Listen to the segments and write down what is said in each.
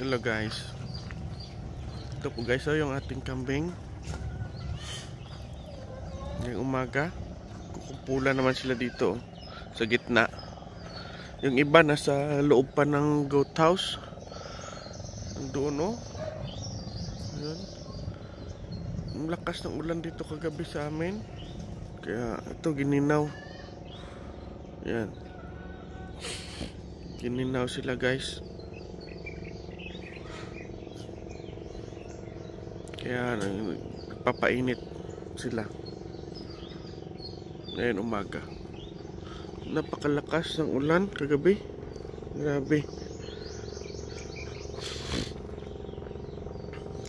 Hello guys. Ito po guys, yung ating kambing. Ngayong umaga, kukumpulan naman sila dito sa gitna. Yung iba nasa loob pa ng goat house. Doon Ayun. Ang lakas ng ulan dito kagabi sa amin. Kaya ito gininaw. Yan. Gininaw sila guys. Kaya nagpapainit sila ngayon umaga. Napakalakas ng ulan kagabi. Grabe.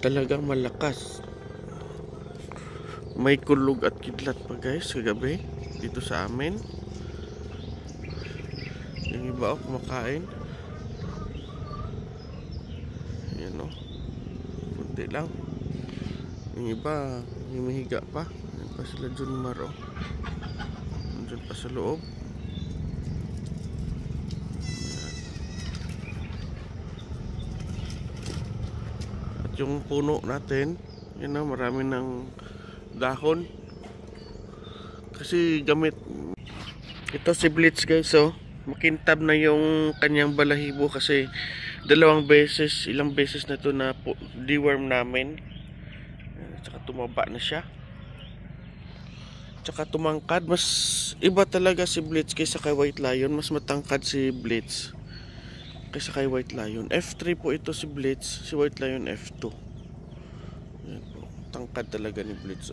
Talagang malakas. May kulog at kidlat pa guys kagabi dito sa amin. Yung iba kumakain. Ayan kunti lang. Yung iba humihiga pa. Ayan pa sila Junmar nandun pa sa loob. Ayan. At yung puno natin, yun marami ng dahon. Kasi gamit ito si Blitz guys. Makintab na yung kanyang balahibo kasi ilang beses na to na deworm namin. Tsaka tumaba na siya. Tsaka tumangkad. Mas iba talaga si Blitz kaysa kay White Lion. Mas matangkad si Blitz kaysa kay White Lion. F3 po ito si Blitz. Si White Lion F2. Yan po. Tangkad talaga ni Blitz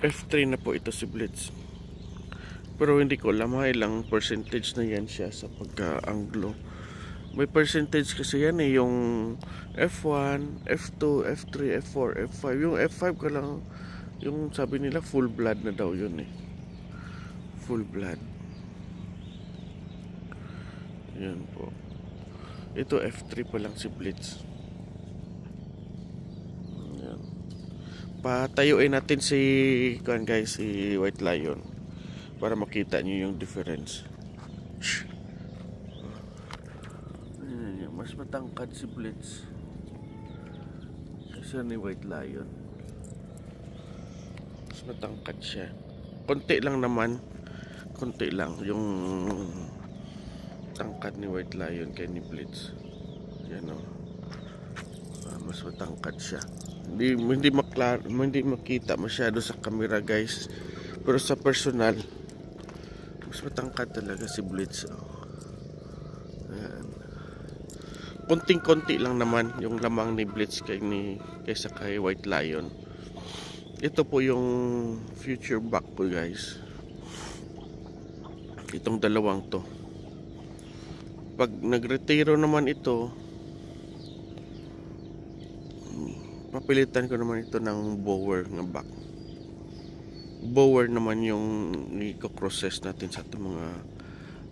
F3 na po ito si Blitz. Pero hindi ko alam ilang percentage na yan siya sa pagka-anglo. May percentage kasi yan yung F1, F2, F3, F4, F5. Yung F5 ka lang, yung sabi nila full blood na daw yun Full blood. Yan po. Ito F3 pa lang si Blitz. Yan. Patayuin natin si White Lion para makita niyo yung difference. Mas matangkad si Blitz kaysa ni White Lion. Mas matangkad siya. Konti lang naman. Konti lang yung tangkad ni White Lion kay ni Blitz. Yan mas matangkad siya. Hindi makita masyado sa camera guys. Pero sa personal, mas matangkad talaga si Blitz. Ayan. Konting-konti lang naman yung lamang ni Blitz kaysa kay White Lion. Ito po yung future buck ko guys. Itong dalawang to. Pag nagretiro naman ito, papilitan ko naman ito ng bower ng buck. Bower naman yung i-crosses natin sa ating mga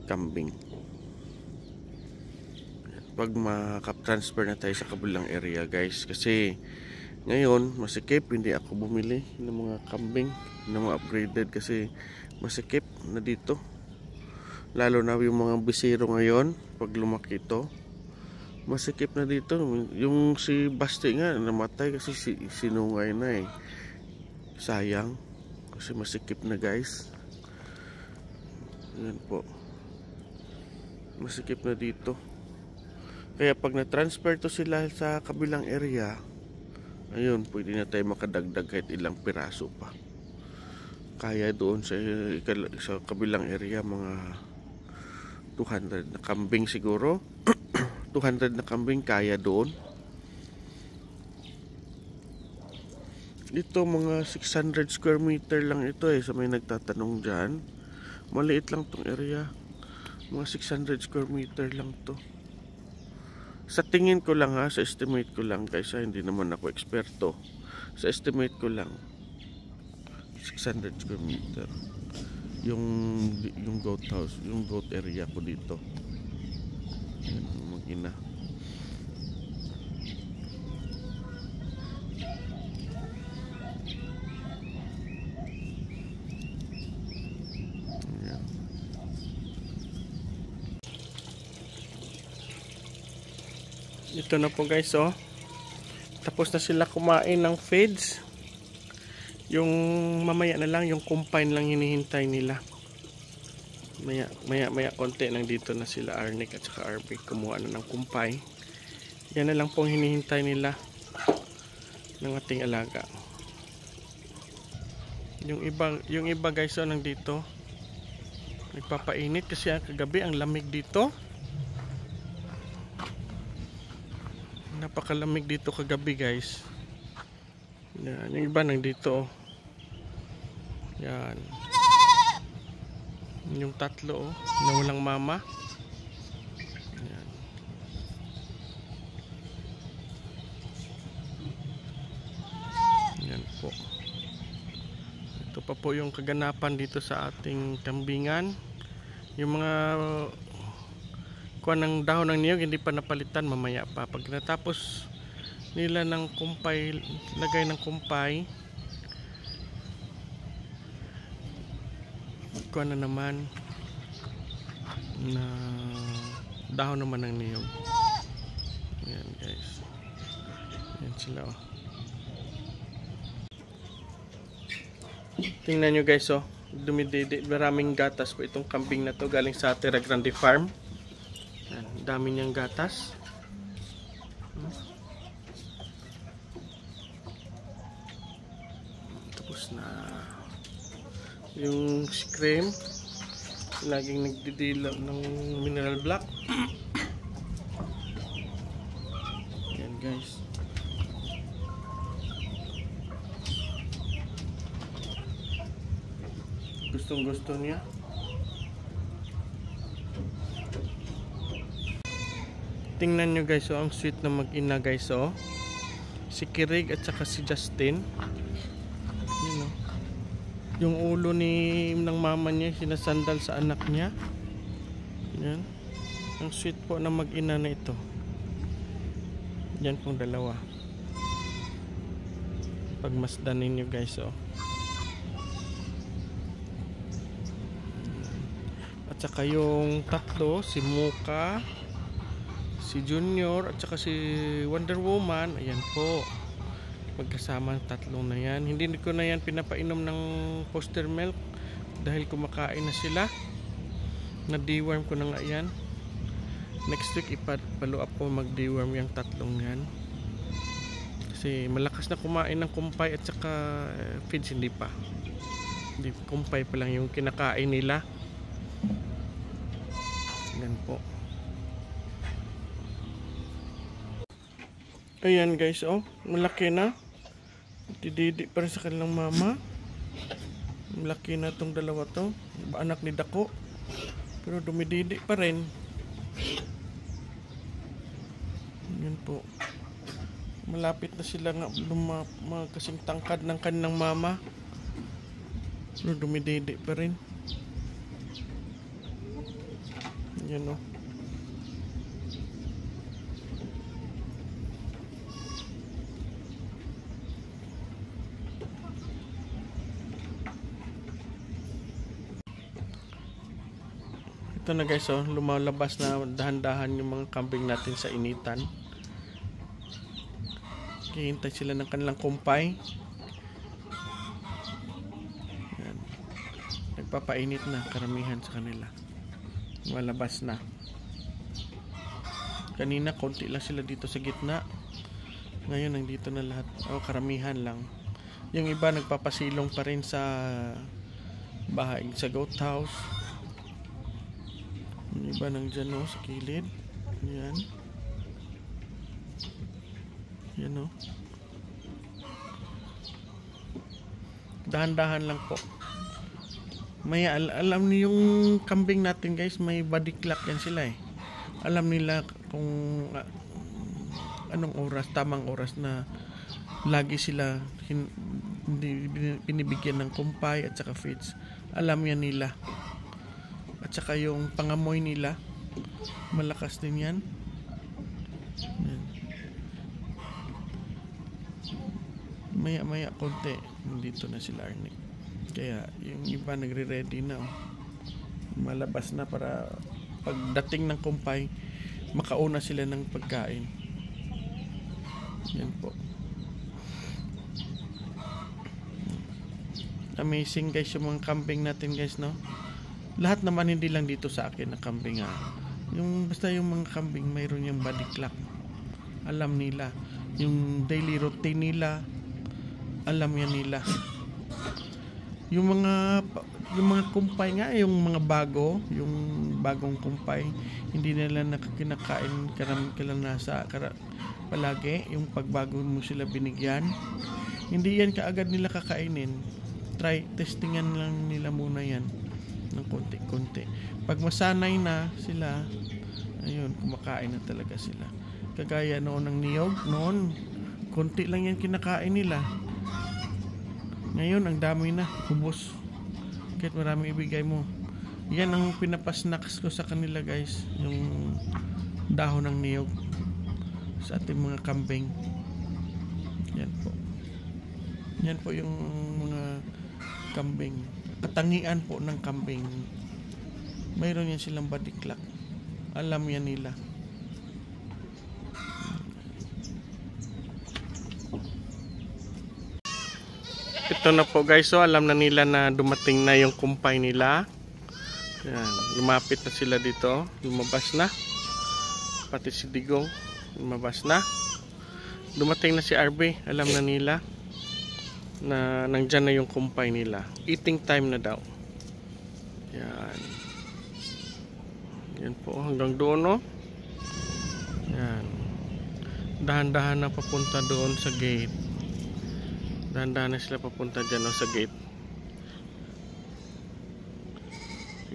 kambing. Pag maka-transfer na tayo sa kabilang area guys, kasi ngayon masikip, hindi ako bumili ng mga kambing na mga upgraded kasi masikip na dito, lalo na yung mga bisiro ngayon. Pag lumaki ito, masikip na dito. Yung si Basti nga namatay kasi sinungay na sayang kasi masikip na guys. Yan po, masikip na dito. Kaya pag na-transfer to sila sa kabilang area, ayun, pwede na tayo makadagdag kahit ilang piraso pa. Kaya doon sa kabilang area mga 200 na kambing siguro. 200 na kambing kaya doon. Dito mga 600 square meter lang ito sa may nagtatanong dyan. Maliit lang tong area. Mga 600 square meter lang to. Sa tingin ko lang sa estimate ko lang, kaysa hindi naman ako eksperto. Sa estimate ko lang 600 square meter yung goat house, yung goat area ko dito. Yan, mag-ina. Ito na po guys, oh. Tapos na sila kumain ng feeds. Yung mamaya na lang, yung kumpay lang hinihintay nila. Maya konti nang dito na sila Arnick at saka Arvic kumuha na ng kumpay. Yan na lang pong hinihintay nila ng ating alaga. Yung iba guys, oh, nandito nagpapainit kasi kagabi ang lamig dito. Napakalamig dito kagabi guys. Yan, yung iba nandito, oh. Yan. Yung tatlo, oh, na walang mama. Yan. Yan po. Ito pa po yung kaganapan dito sa ating kambingan. Yung mga kuha ng dahon ng niyog hindi pa napalitan, mamaya pa. Pag natapos nila ng kumpay, lagay ng kumpay, kuha na naman na dahon naman ng niyog. Ayan guys. Ayan sila, oh. Tingnan nyo guys, oh. Dumididi, maraming gatas po itong kambing na to, galing sa Terra Grande Farm. Ayan, dami niyang gatas. Tapos na yung si cream, laging nagdidilaw ng mineral block. Ayan guys. Gustong gusto niya. Tingnan nyo guys, oh, ang sweet na mag-ina guys, oh. Si Kirig at saka si Justin. Yun, oh. Yung ulo ng mama niya sinasandal sa anak niya. Yan. Ang sweet po na mag-ina na ito. Yan pong dalawa. Pagmasdan ninyo guys, oh. At saka yung tatlo, si Muka, si Junior, at saka si Wonder Woman. Ayan po. Magkasama ang tatlong na yan. Hindi ko na yan pinapainom ng foster milk dahil kumakain na sila. Na-deworm ko na nga yan. Next week ipapalo up ko mag-deworm yung tatlong yan. Kasi malakas na kumain ng kumpay at saka feeds, hindi pa. Hindi, kumpay pa lang yung kinakain nila. Yan po. Ayan guys, oh, malaki na. Dididi pa rin sa kanilang mama. Malaki na tong dalawa to. Anak ni Dako. Pero dumididi pa rin. Yan po. Malapit na sila nga kasing tangkad ng kanilang mama. Pero dumididi pa rin. Yan, oh. Ito na guys, oh, lumalabas na dahan-dahan yung mga kambing natin sa initan. Hihintay sila ng kanilang kumpay. Yan. Nagpapainit na karamihan sa kanila. Malabas na. Kanina konti lang sila dito sa gitna. Ngayon nandito na lahat. O, karamihan lang. Yung iba nagpapasilong pa rin sa bahay, sa goat house. Yung iba nandyan, oh, sa kilid. Yan. Yan, oh. Dahan-dahan lang po. May alam niyo yung kambing natin guys, may body clock yan sila eh. Alam nila kung anong oras, tamang oras na lagi sila hindi binibigyan ng kumpay at saka feeds. Alam yan nila. At saka yung pangamoy nila, malakas din yan. Yan. Maya konti, dito na sila Arnick. Kaya yung iba nagre-ready na, oh. Malabas na para pagdating ng kumpay makauna sila ng pagkain. Yan po. Amazing guys yung mga kambing natin guys, no? Lahat naman, hindi lang dito sa akin na kambing, ha. Yung basta yung mga kambing mayroon yung body clock. Alam nila yung daily routine nila, alam yan nila. Yung mga kumpay nga, yung mga yung bagong kumpay, hindi nila kinakain kalanasa palagi. Yung pagbago mo sila binigyan, hindi yan kaagad nila kakainin. Testingan lang nila muna yan ng konti-konti. Pag masanay na sila, ayun, kumakain na talaga sila. Kagaya noon ng niyog, noon konti lang yan kinakain nila. Ngayon ang dami na, hubos. Kahit marami ibigay mo. Yan ang pinapasnacks ko sa kanila guys, yung dahon ng niyog sa ating mga kambing. Yan po. Yan po yung mga kambing. Katangian po ng kambing. Mayroon yan silang body clock. Alam yan nila. Ito na po guys, so alam na nila na dumating na yung kumpay nila. Yan, lumapit na sila dito. Lumabas na. Pati si Digong lumabas na. Dumating na si RB. Alam na nila na nandyan na yung kumpay nila. Eating time na daw. Yan. Yan po, hanggang doon, no? Yan. Dahan-dahan na papunta doon sa gate. Dahan-dahan na sila papunta dyan, no, sa gate.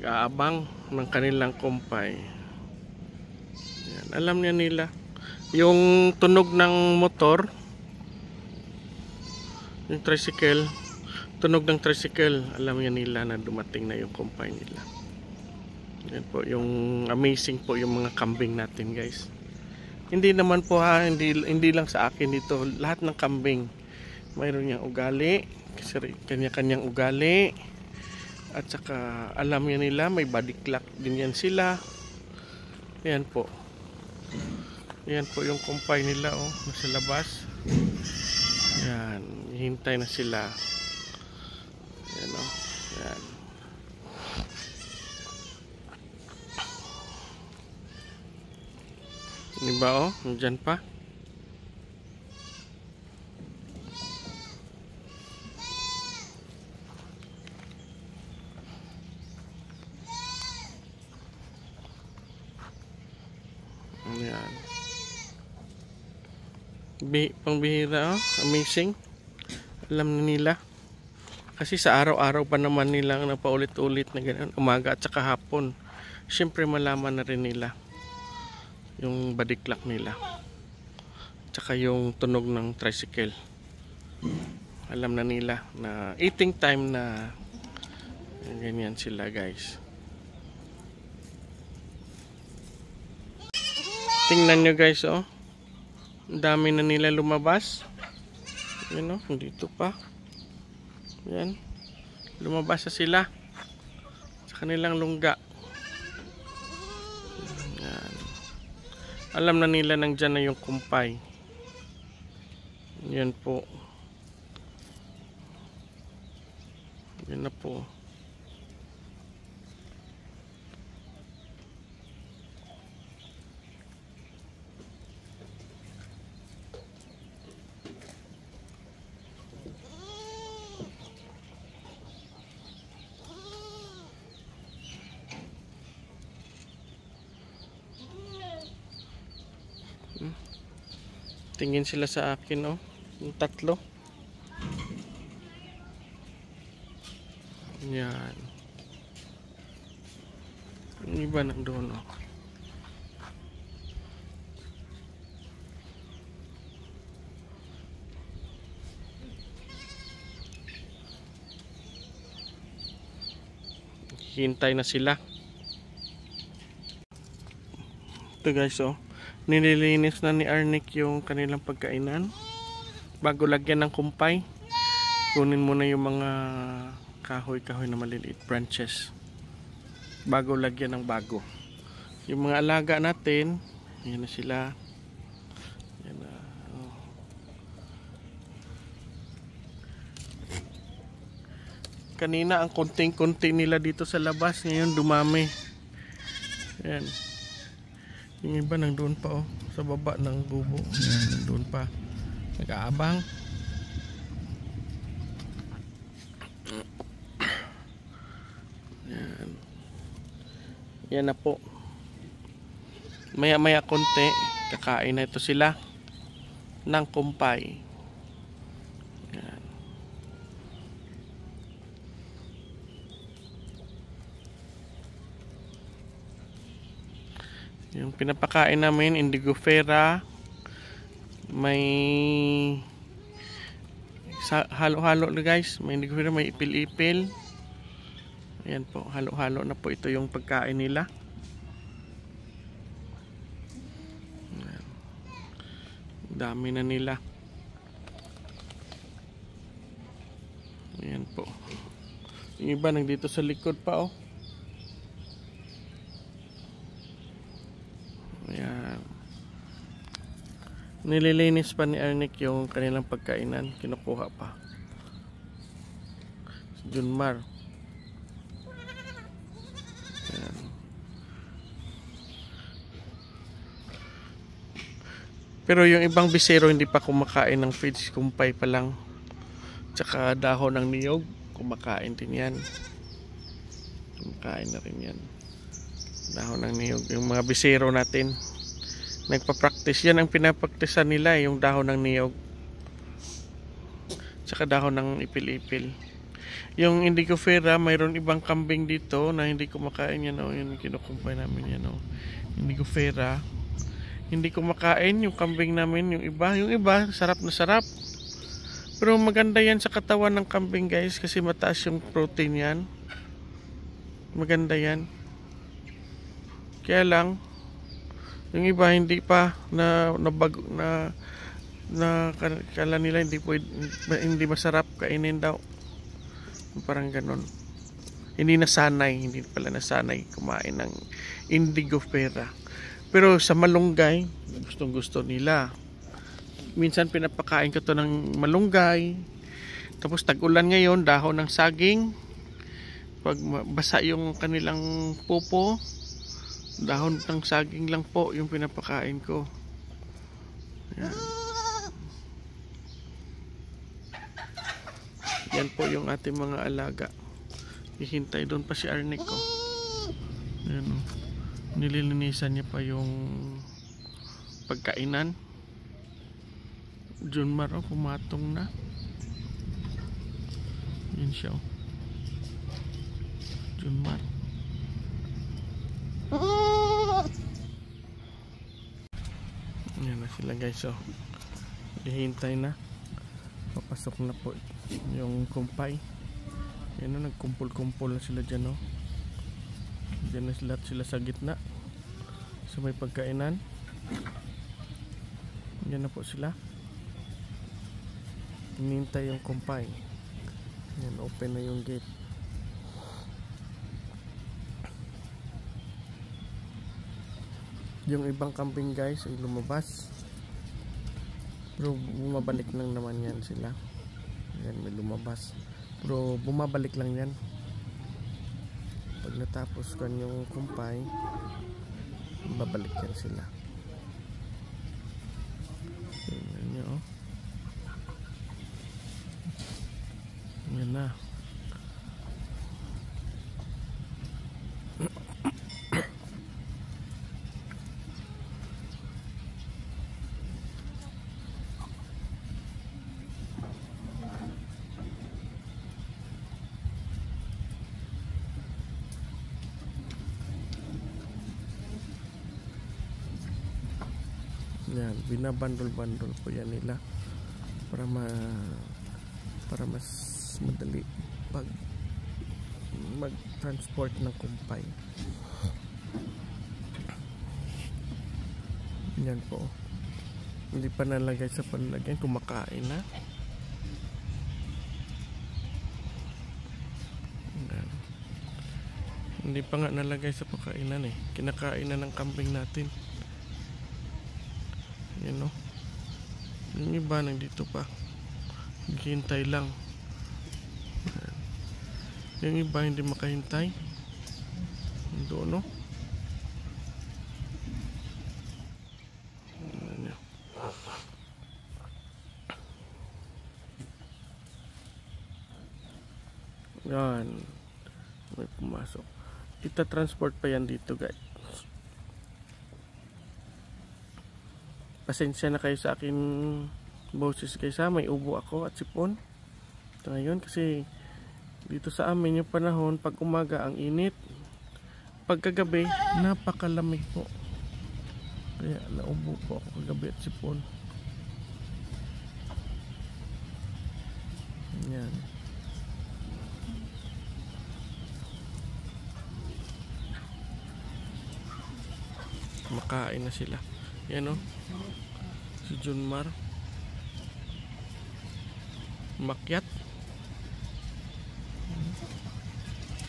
Aabang ng kanilang kumpay. Yan. Alam niya nila. Yung tunog ng motor, yung tricycle, tunog ng tricycle, alam niya nila na dumating na yung kumpay nila. Yan po, yung amazing po yung mga kambing natin guys. Hindi naman po ha, hindi lang sa akin dito, lahat ng kambing mayroon niyang ugali, kasi kanya-kanyang ugali, at saka alam niya nila, may body clock din yan sila. Yan po. Yan po yung kumpay nila, oh, nasa labas. Yan, hintay na sila. Yan, oh. Yan. Diba, oh, nandyan pa. Yan. Pangbihira, oh. Amazing. Alam na nila. Kasi sa araw-araw pa naman nilang napaulit-ulit na ganun, umaga at saka hapon. Siyempre malaman na rin nila yung body clock nila. Tsaka yung tunog ng tricycle. Alam na nila na eating time na ganyan sila guys. Tingnan nyo guys, oh. Ang dami na nila lumabas. Yan, oh, dito pa. Yan. Lumabas na sila sa kanilang lungga. Yan. Alam na nila nandyan na yung kumpay. Yan po. Yan na po. Tingin sila sa akin, oh. Yung tatlo. Yan. Yung iba nandoon, oh. Hintay na sila. Ito guys, oh. Nililinis na ni Arnick yung kanilang pagkainan. Bago lagyan ng kumpay, kunin muna yung mga kahoy-kahoy na maliliit, branches. Bago lagyan ng bago. Yung mga alaga natin, yan na sila. Yan na. Oh. Kanina ang konting-konti nila dito sa labas, ngayon dumami. Ayan. Yung iba nandoon pa sa baba ng gubo. Ayan, nandoon pa. Nag-aabang. Ayan. Yan na po. Maya-maya konti, kakain na ito sila ng kumpay. Ayan. Yung pinapakain namin, indigofera, may halo-halo na guys, may indigofera, may ipil-ipil. Ayan po, halo-halo na po ito yung pagkain nila. Dami na nila. Ayan po. Yung iba nandito sa likod pa Ayan. Nililinis pa ni Arnick yung kanilang pagkainan. Kinukuha pa. Si Junmar. Ayan. Pero yung ibang bisero hindi pa kumakain ng feeds, kumpay pa lang. Tsaka dahon ng niyog, kumakain din yan. Kumakain na rin yan. Dahon ng niyog. Yung mga bisero natin, nagpa-practice. Yan ang pinapraktisan nila, yung dahon ng niyog. Tsaka dahon ng ipil-ipil. Yung indigofera, mayroon ibang kambing dito na hindi kumakain yan. Yung kinukumpay namin yan. Indigofera. Hindi kumakain yung kambing namin, yung iba sarap na sarap. Pero maganda yan sa katawan ng kambing guys, kasi mataas yung protein yan. Maganda yan. Kaya lang yung iba hindi pa kala nila hindi masarap kainin daw. Parang ganon. Hindi pala nasanay kumain ng indigofera. Pero sa malunggay, gustong gusto nila. Minsan pinapakain ko to ng malunggay. Tapos tag-ulan ngayon, dahon ng saging. Pag basa yung kanilang pupo, dahon ng saging lang po yung pinapakain ko. Yan. Yan po yung ating mga alaga. Hihintay doon pa si Arnick ko. Yan nililinisan niya pa yung pagkainan. Junmar pumatong na. Yan siya Junmar. Yan na sila guys. Hihintay na. Papasok na po yung kumpay. Yan nagkumpul-kumpul na sila dyan Diyan na sila sa gitna sa may pagkainan. Diyan na po sila. Hinintay yung kumpay. Yan, open na yung gate. Yung ibang kambing guys ay lumabas. Pero bumabalik lang naman yan sila. Yan, may lumabas. Pero bumabalik lang yan. Pag natapos kan yung kumpay, babalik yan sila. Tingnan nyo yan na. Yan, binabandol-bandol po yan nila para mas madali pag mag-transport ng kumpay. Yan po. Hindi pa nalagay sa panlagyan, kumakain na. Yan. Hindi pa nga nalagay sa pakainan kinakain na ng kambing natin. Yan yung iba nandito pa, hintay lang. Yung iba hindi makahintay. Doon, no? Yan. May pumasok. Ita-transport pa yan dito, guys. Pasensya na kayo sa akin boses kaysa may ubo ako at sipon. Ito ngayon kasi dito sa amin yung panahon pag umaga ang init. Pagkagabi napakalamig po. Kaya naubo po ako kagabi at sipon. Yan. Makain na sila. Yan, o. Si Junmar. Makyat.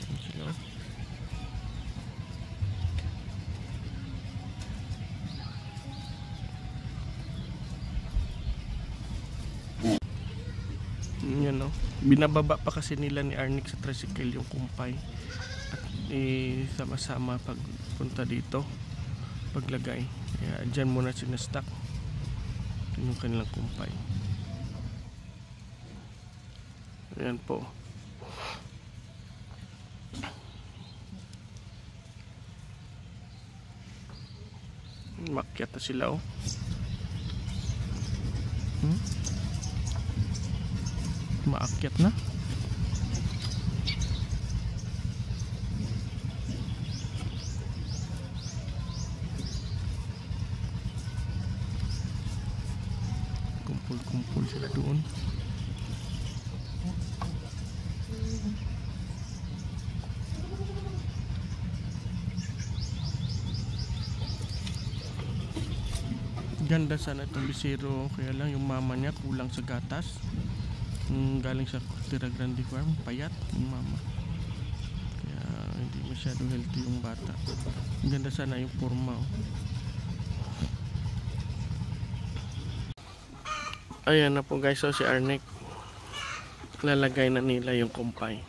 Yan sila, o. Yan, o. Binababa pa kasi nila ni Arnick sa tricycle yung kumpay. At sama-sama pagpunta dito. Paglagay. Kaya dyan muna sinastock. Ito yung kanilang kumpay. Ayan po. Makyat na sila, oh. Maakyat na. Kumpul sila doon. Ganda sana itong bisero, kaya lang yung mama niya kulang sa gatas. Galing sa Tira Grande Farm, payat yung mama. Kaya hindi masyado healthy yung bata. Ganda sana yung forma, oh. Ayan na po guys, so si Arnick lalagay na nila yung kumpay.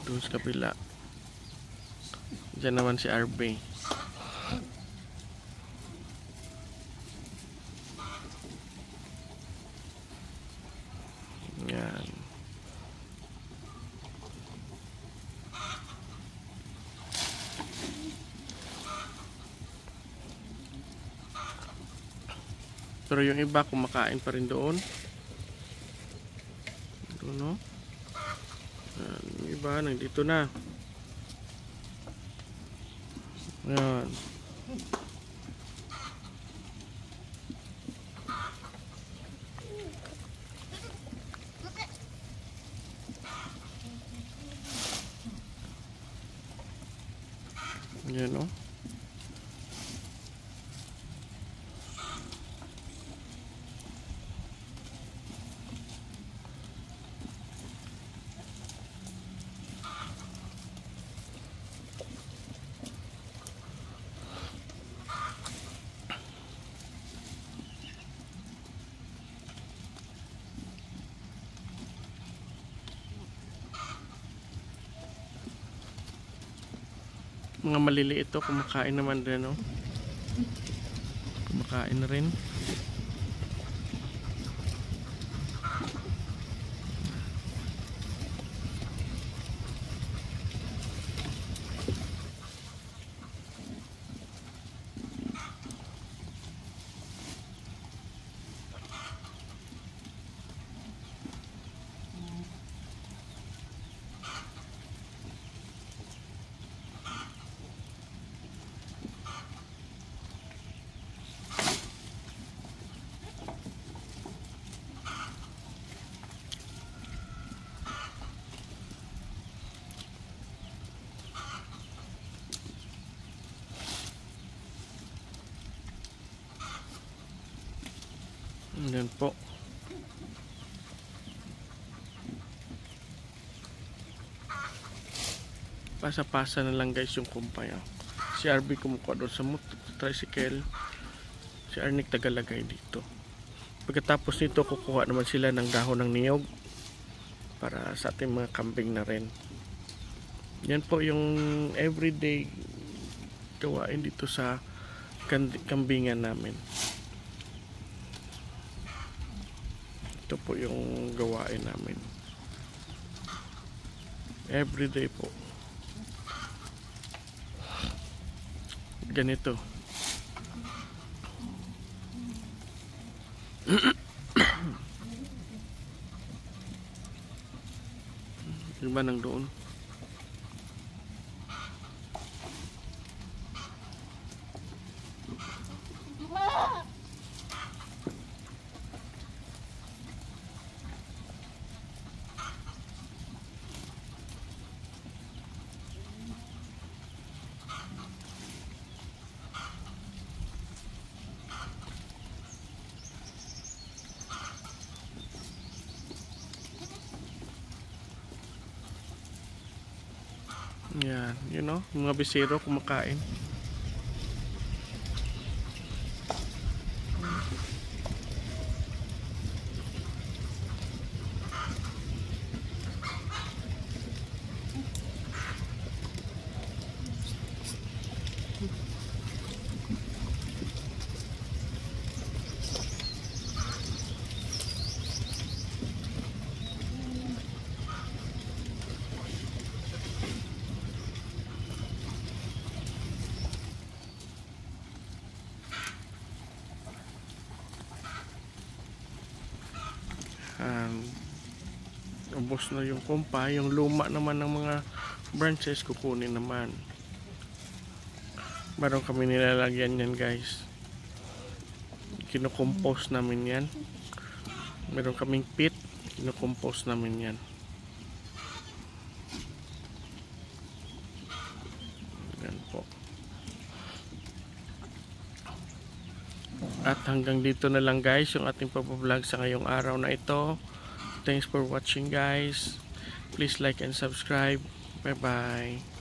Doon sa kabila. Diyan naman si RB. Yan. Pero yung iba kumakain pa rin doon. Doon, no? Yung iba nandito na. Ayan. Ayan, no? Mga maliliit to, kumakain naman din, no? Kumakain na rin. Yan po. Pasa-pasa na lang guys yung kumpay, oh. Si RB kumukuha doon sa tricycle. Si Arnick tagalagay dito. Pagkatapos nito kukuha naman sila ng dahon ng niyog. para sa ating mga kambing na rin. Yan po yung everyday gawain dito sa kambingan namin. Ito po yung gawain namin everyday po, ganito. Iba nang doon. Yan, you know, mga bisero kumakain. Ubos na yung kumpa, yung luma naman ng mga branches kukunin naman. Meron kami nilalagyan yan guys, kinukompose namin yan. Meron kaming pit, kinukompose namin yan. Yan po. At hanggang dito na lang guys yung ating pag-vlog sa ngayong araw na ito. Thanks for watching guys. Please like and subscribe. Bye bye.